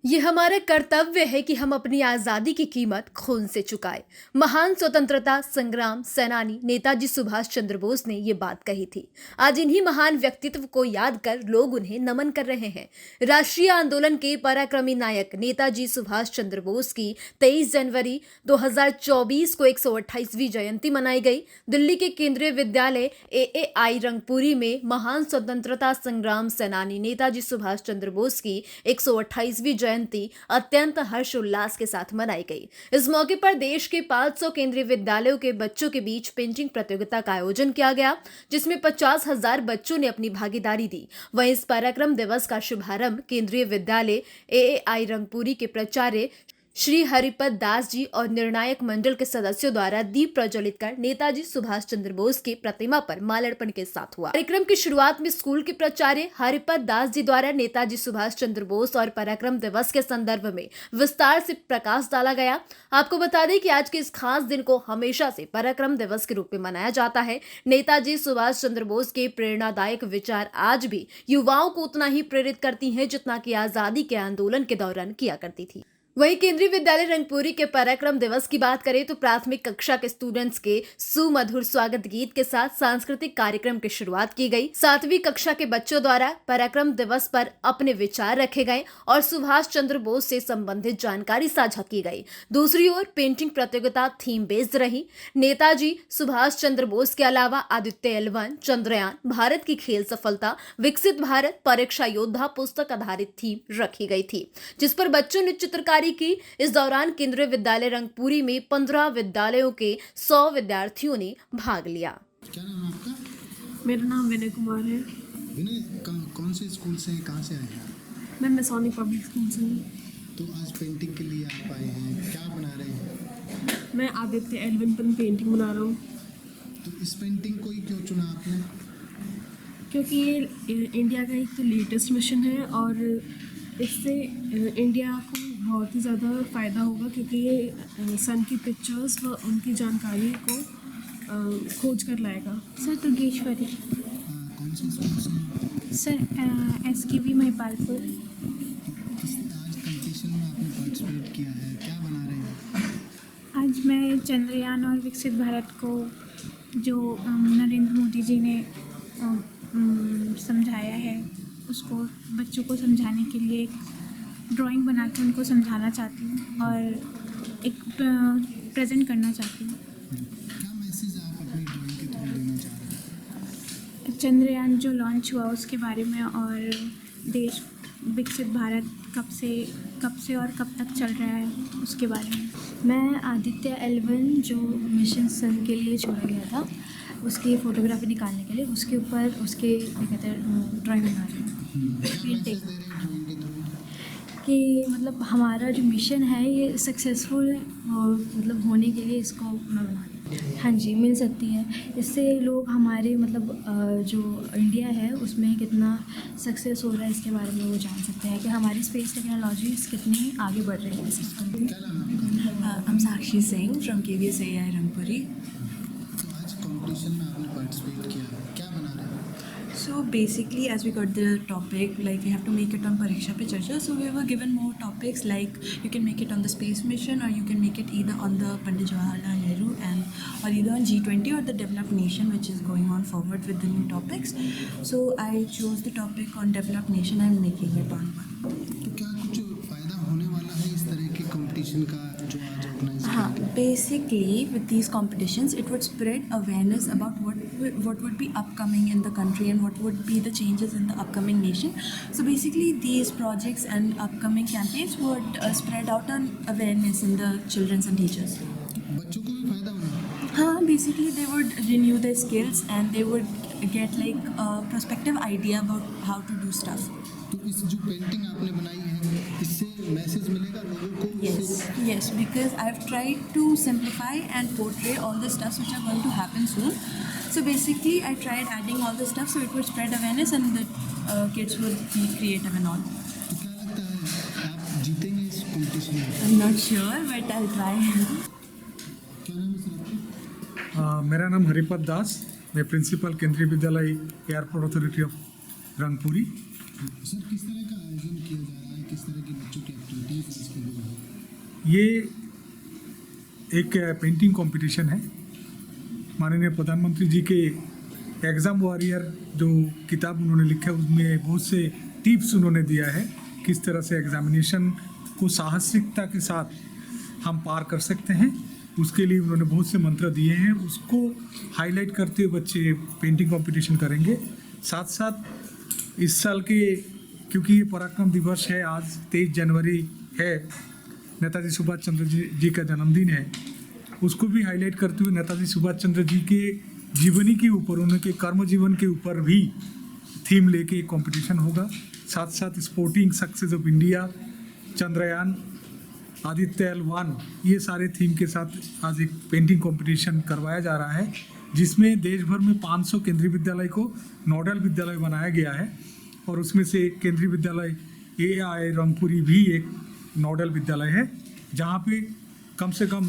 ये हमारा कर्तव्य है कि हम अपनी आजादी की कीमत खून से चुकाए। महान स्वतंत्रता संग्राम सेनानी नेताजी सुभाष चंद्र बोस ने ये बात कही थी। आज इन्हीं महान व्यक्तित्व को याद कर लोग उन्हें नमन कर रहे हैं। राष्ट्रीय आंदोलन के पराक्रमी नायक नेताजी सुभाष चंद्र बोस की 23 जनवरी 2024 को 128वीं जयंती मनाई गई। दिल्ली के केंद्रीय विद्यालय AAI रंगपुरी में महान स्वतंत्रता संग्राम सेनानी नेताजी सुभाष चंद्र बोस की 128वीं जयंती अत्यंत हर्षोल्लास के साथ मनाई गई। इस मौके पर देश के 500 केंद्रीय विद्यालयों के बच्चों के बीच पेंटिंग प्रतियोगिता का आयोजन किया गया, जिसमें 50,000 बच्चों ने अपनी भागीदारी दी। वहीं इस पराक्रम दिवस का शुभारंभ केंद्रीय विद्यालय AAI रंगपुरी के प्राचार्य श्री हरिपद दास जी और निर्णायक मंडल के सदस्यों द्वारा दीप प्रज्वलित कर नेताजी सुभाष चंद्र बोस की प्रतिमा पर माल्यार्पण के साथ हुआ। कार्यक्रम की शुरुआत में स्कूल के प्राचार्य हरिपद दास जी द्वारा नेताजी सुभाष चंद्र बोस और पराक्रम दिवस के संदर्भ में विस्तार से प्रकाश डाला गया। आपको बता दें कि आज के इस खास दिन को हमेशा से पराक्रम दिवस के रूप में मनाया जाता है। नेताजी सुभाष चंद्र बोस के प्रेरणादायक विचार आज भी युवाओं को उतना ही प्रेरित करती हैं जितना कि आजादी के आंदोलन के दौरान किया करती थी। वहीं केंद्रीय विद्यालय रंगपुरी के पराक्रम दिवस की बात करें तो प्राथमिक कक्षा के स्टूडेंट्स के सुमधुर स्वागत गीत के साथ सांस्कृतिक कार्यक्रम की शुरुआत की गई। 7वीं कक्षा के बच्चों द्वारा पराक्रम दिवस पर अपने विचार रखे गए और सुभाष चंद्र बोस से संबंधित जानकारी साझा की गई। दूसरी ओर पेंटिंग प्रतियोगिता थीम बेस्ड रही। नेताजी सुभाष चंद्र बोस के अलावा आदित्य L1, चंद्रयान, भारत की खेल सफलता, विकसित भारत, परीक्षा योद्धा पुस्तक आधारित थीम रखी गई थी, जिस पर बच्चों ने चित्रकारी की। इस दौरान केंद्रीय विद्यालय रंगपुरी में 15 विद्यालयों के 100 विद्यार्थियों ने भाग लिया। क्या नाम है आपका? मेरा नाम विनय कुमार है। विनय, कौन से स्कूल से हैं, कहाँ से आए हैं? मैं मैसोनिक पब्लिक स्कूल से हूँ। तो आज पेंटिंग के लिए आप आए हैं, क्या बना रहे हैं? मैं आदित्य L1 पर पेंटिंग बना रहा हूँ। तो इस पेंटिंग को ही क्यों चुना आपने? क्योंकि ये इंडिया का एक तो लेटेस्ट मिशन है और इससे इंडिया को बहुत ही ज़्यादा फ़ायदा होगा, क्योंकि ये सन की पिक्चर्स व उनकी जानकारी को खोज कर लाएगा। सर दुर्गेश्वरी। कौन से स्कूल से हैं? Sir SKV Mahipalpur. आज कंपटीशन में आपने पार्टिसिपेट किया है, क्या बना रहे हैं? आज मैं चंद्रयान और विकसित भारत को जो नरेंद्र मोदी जी ने समझाया है उसको बच्चों को समझाने के लिए एक ड्राइंग बना के उनको समझाना चाहती हूँ और एक प्रेजेंट करना चाहती हूँ। क्या मैसेज आप अपनी ड्राइंग के थ्रू देना चाह रहे हैं? चंद्रयान जो लॉन्च हुआ उसके बारे में और देश विकसित भारत कब से और कब तक चल रहा है उसके बारे में। मैं आदित्य L1 जो मिशन सन के लिए छोड़ा गया था उसकी फ़ोटोग्राफी निकालने के लिए उसके ऊपर उसके क्या कहते हैं ड्राइंग बना रही हूँ। क्या मैसेज दे रहे हैं ड्राइंग के थ्रू? कि मतलब हमारा जो मिशन है ये सक्सेसफुल मतलब होने के लिए इसको मैं बना रही हूँ। हाँ जी, मिल सकती है। इससे लोग हमारे मतलब जो इंडिया है उसमें कितना सक्सेस हो रहा है इसके बारे में वो जान सकते हैं कि हमारी स्पेस टेक्नोलॉजीज कितनी आगे बढ़ रही है इस सिस्टम में। क्या नाम है आपका? I'm Sakshi Singh from KVS AI Rangpuri. तो आज कंपटीशन में आपने पार्टिसिपेट किया, क्या बना रहे हैं? So basically, as we got the topic, like we have to make it on Pariksha Pe Charcha. So we were given more topics, like you can make it on the space mission, or you can make it either on the Pandit Jawaharlal Nehru or either on G20 or the developed nation, which is going on forward with the new topics. So I chose the topic on developed nation. I'm making it on one. तो क्या कुछ फ़ायदा होने वाला है इस तरह के कंपटीशन का जो आज ऑर्गेनाइज किया गया? Basically, with these competitions, it would spread awareness about what would be upcoming in the country and what would be the changes in the upcoming nation. So basically, these projects and upcoming campaigns would spread out an awareness in the children and teachers. बच्चों को भी फायदा होना? हाँ, basically they would renew their skills and they would get like a prospective idea about how to do stuff. तो इस जो painting आपने बनाई है इससे मैसेज मिलेगा लोगों को? Yes, because I've tried to simplify and portray all the stuffs which are going to happen soon. So basically, I tried adding all the stuff so it would spread awareness and the kids would be creative and all. तो क्या लगता है आप जीतेंगे इस competition में? I'm not sure, but I'll try. क्या नाम है सर आपका? मेरा नाम हरिपद दास, मैं प्रिंसिपल केंद्रीय विद्यालय airport authority of Rangpuri. Sir किस तरह का आयोजन किया जा रहा है, किस तरह के बच्चों की एक्टिविटी? ये एक पेंटिंग कंपटीशन है। माननीय प्रधानमंत्री जी के एग्ज़ाम वॉरियर जो किताब उन्होंने लिखा है उसमें बहुत से टिप्स उन्होंने दिया है किस तरह से एग्जामिनेशन को साहसिकता के साथ हम पार कर सकते हैं। उसके लिए उन्होंने बहुत से मंत्र दिए हैं, उसको हाईलाइट करते हुए बच्चे पेंटिंग कंपटीशन करेंगे। साथ साथ इस साल के क्योंकि ये पराक्रम दिवस है, आज 23 जनवरी है, नेताजी सुभाष चंद्र जी का जन्मदिन है, उसको भी हाईलाइट करते हुए नेताजी सुभाष चंद्र जी के जीवनी के ऊपर, उनके कर्म जीवन के ऊपर भी थीम लेके एक कंपटीशन होगा। साथ साथ sporting success of India, Chandrayaan, Aditya L1, ये सारे थीम के साथ आज एक पेंटिंग कंपटीशन करवाया जा रहा है, जिसमें देश भर में 500 केंद्रीय विद्यालय को नोडल विद्यालय बनाया गया है और उसमें से केंद्रीय विद्यालय AI रंगपुरी भी एक नोडल विद्यालय है, जहाँ पे कम से कम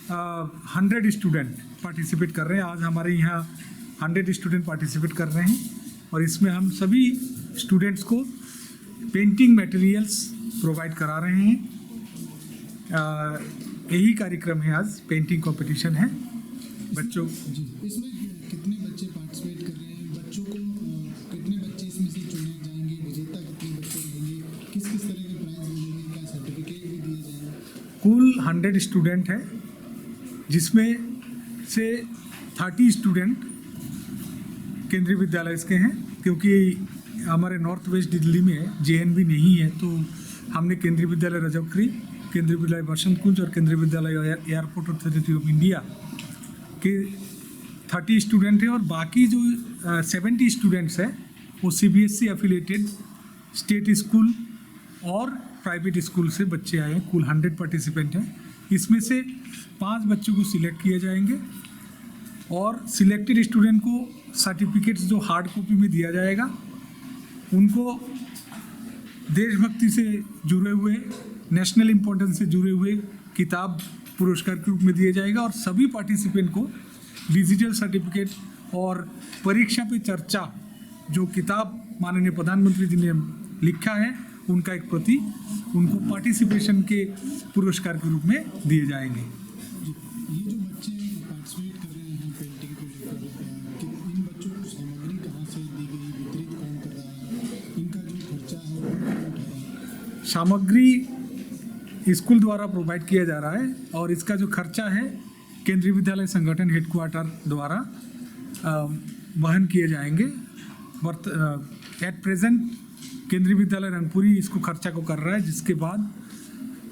100 स्टूडेंट पार्टिसिपेट कर रहे हैं। आज हमारे यहाँ 100 स्टूडेंट पार्टिसिपेट कर रहे हैं और इसमें हम सभी स्टूडेंट्स को पेंटिंग मटेरियल्स प्रोवाइड करा रहे हैं। यही कार्यक्रम है, आज पेंटिंग कंपटीशन है बच्चों। जी, इसमें कितने बच्चे पार्टिसिपेट कर रहे हैं? बच्चों को कितने बच्चे इसमें से चुने जाएंगे? विजेता कितने बच्चे रहेंगे? किस किस तरह के प्राइज मिलेंगे? क्या सर्टिफिकेट भी दिए जाएंगे? कुल 100 स्टूडेंट है, जिसमें से 30 स्टूडेंट केंद्रीय विद्यालय के हैं, क्योंकि हमारे नॉर्थ वेस्ट दिल्ली में JNV नहीं है, तो हमने केंद्रीय विद्यालय रजौकरी, केंद्रीय विद्यालय बसंत कुंज और केंद्रीय विद्यालय एयरपोर्ट अथॉरिटी ऑफ इंडिया के 30 स्टूडेंट हैं और बाकी जो 70 स्टूडेंट्स हैं वो CBSE एफिलेटेड स्टेट स्कूल और प्राइवेट स्कूल से बच्चे आए हैं। कुल 100 पार्टिसिपेंट हैं। इसमें से 5 बच्चों को सिलेक्ट किए जाएंगे और सिलेक्टेड स्टूडेंट को सर्टिफिकेट्स जो हार्ड कॉपी में दिया जाएगा, उनको देशभक्ति से जुड़े हुए, नेशनल इम्पोर्टेंस से जुड़े हुए किताब पुरस्कार के रूप में दिया जाएगा और सभी पार्टिसिपेंट को डिजिटल सर्टिफिकेट और परीक्षा पे चर्चा जो किताब माननीय प्रधानमंत्री जी ने लिखा है उनका एक प्रति उनको पार्टिसिपेशन के पुरस्कार के रूप में दिए जाएंगे। ये जो बच्चे पार्टिसिपेट कर रहे हैं पेंटिंग को लेकर, कि इन बच्चों को सामग्री कहाँ से दी गई, वितरित कौन कर रहा है, इनका जो खर्चा है वो कौन उठा रहा है? सामग्री स्कूल द्वारा प्रोवाइड किया जा रहा है और इसका जो खर्चा है केंद्रीय विद्यालय संगठन हेडक्वार्टर द्वारा वहन किए जाएंगे। एट प्रेजेंट केंद्रीय विद्यालय रंगपुरी इसको खर्चा को कर रहा है, जिसके बाद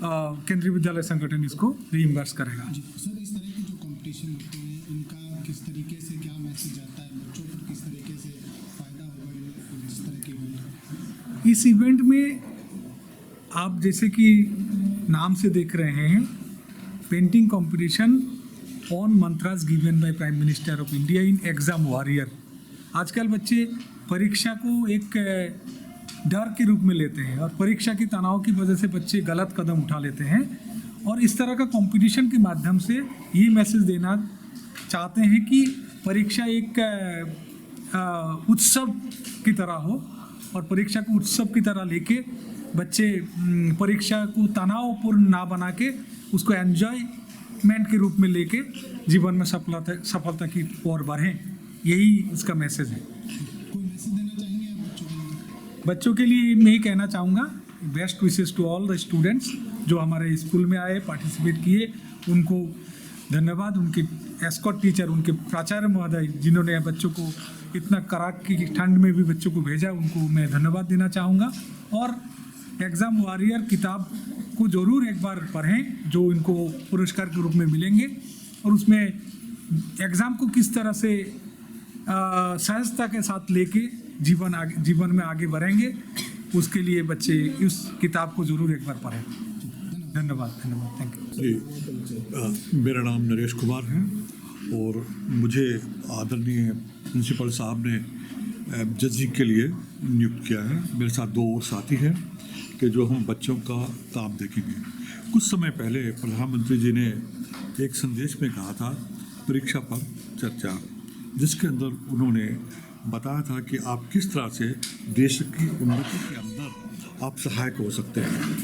केंद्रीय विद्यालय संगठन इसको रीइंबर्स करेगा। जी सर, इस तरह के जो कंपटीशन होते हैं इनका किस तरीके से क्या मैसेज आता है बच्चों पर, किस तरीके से फ़ायदा होगा इस तरह के इवेंट? इस इवेंट में आप जैसे कि नाम से देख रहे हैं, painting competition on mantras given by prime minister of India in exam warrior. आजकल बच्चे परीक्षा को एक डर के रूप में लेते हैं और परीक्षा के तनाव की वजह से बच्चे गलत कदम उठा लेते हैं और इस तरह का कंपटीशन के माध्यम से ये मैसेज देना चाहते हैं कि परीक्षा एक उत्सव की तरह हो और परीक्षा को उत्सव की तरह लेके बच्चे परीक्षा को तनावपूर्ण ना बना के उसको एन्जॉयमेंट के रूप में लेके जीवन में सफलता की ओर बढ़ें। यही इसका मैसेज है। कोई मैसेज देना चाहेंगे आप बच्चों के लिए? बच्चों के लिए मैं ही कहना चाहूँगा, best wishes to all the students जो हमारे स्कूल में आए, पार्टिसिपेट किए, उनको धन्यवाद। उनके एस्कॉट टीचर, उनके प्राचार्य महोदय जिन्होंने बच्चों को इतना कड़ाके की ठंड में भी बच्चों को भेजा, उनको मैं धन्यवाद देना चाहूँगा। और एग्ज़ाम वॉरियर किताब को ज़रूर एक बार पढ़ें जो इनको पुरस्कार के रूप में मिलेंगे और उसमें एग्ज़ाम को किस तरह से सहजता के साथ लेके जीवन में आगे बढ़ेंगे, उसके लिए बच्चे इस किताब को ज़रूर एक बार पढ़ें। धन्यवाद, थैंक यू। जी, मेरा नाम नरेश कुमार है और मुझे आदरणीय प्रिंसिपल साहब ने जजिंग के लिए नियुक्त किया है। मेरे साथ 2 और साथी हैं कि जो हम बच्चों का काम देखेंगे। कुछ समय पहले प्रधानमंत्री जी ने एक संदेश में कहा था परीक्षा पर चर्चा, जिसके अंदर उन्होंने बताया था कि आप किस तरह से देश की उन्नति के अंदर आप सहायक हो सकते हैं।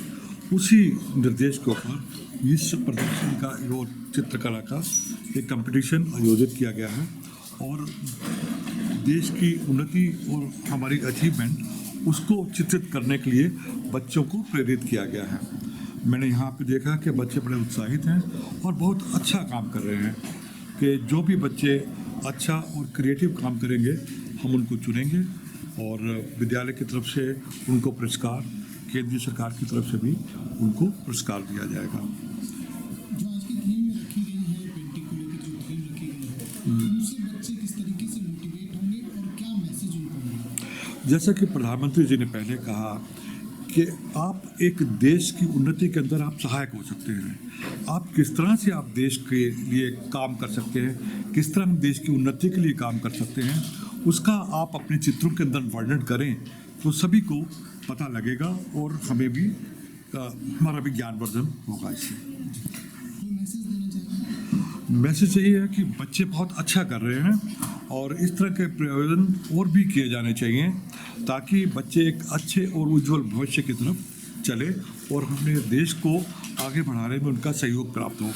उसी निर्देश के ऊपर इस प्रदर्शन का और चित्रकला का एक कंपटीशन आयोजित किया गया है और देश की उन्नति और हमारी अचीवमेंट उसको चित्रित करने के लिए बच्चों को प्रेरित किया गया है। मैंने यहाँ पे देखा कि बच्चे बड़े उत्साहित हैं और बहुत अच्छा काम कर रहे हैं कि जो भी बच्चे अच्छा और क्रिएटिव काम करेंगे हम उनको चुनेंगे और विद्यालय की तरफ से उनको पुरस्कार, केंद्रीय सरकार की तरफ से भी उनको पुरस्कार दिया जाएगा। जो आज की थीम रखी गई है, पेंटिंग को लेकर जो थीम रखी गई है, उनसे बच्चे किस तरीके से मोटिवेट होंगे और क्या मैसेज उनको मिलेगा? जैसा कि प्रधानमंत्री जी ने पहले कहा कि आप एक देश की उन्नति के अंदर आप सहायक हो सकते हैं। आप किस तरह से आप देश के लिए काम कर सकते हैं, किस तरह हम देश की उन्नति के लिए काम कर सकते हैं, उसका आप अपने चित्रों के अंदर वर्णन करें तो सभी को पता लगेगा और हमें भी हमारा भी ज्ञानवर्धन होगा इससे। कोई मैसेज देना चाहेंगे? मैसेज यही है कि बच्चे बहुत अच्छा कर रहे हैं और इस तरह के प्रयोजन और भी किए जाने चाहिए ताकि बच्चे एक अच्छे और उज्जवल भविष्य की तरफ चले और हमें देश को आगे बढ़ाने में उनका सहयोग प्राप्त हो।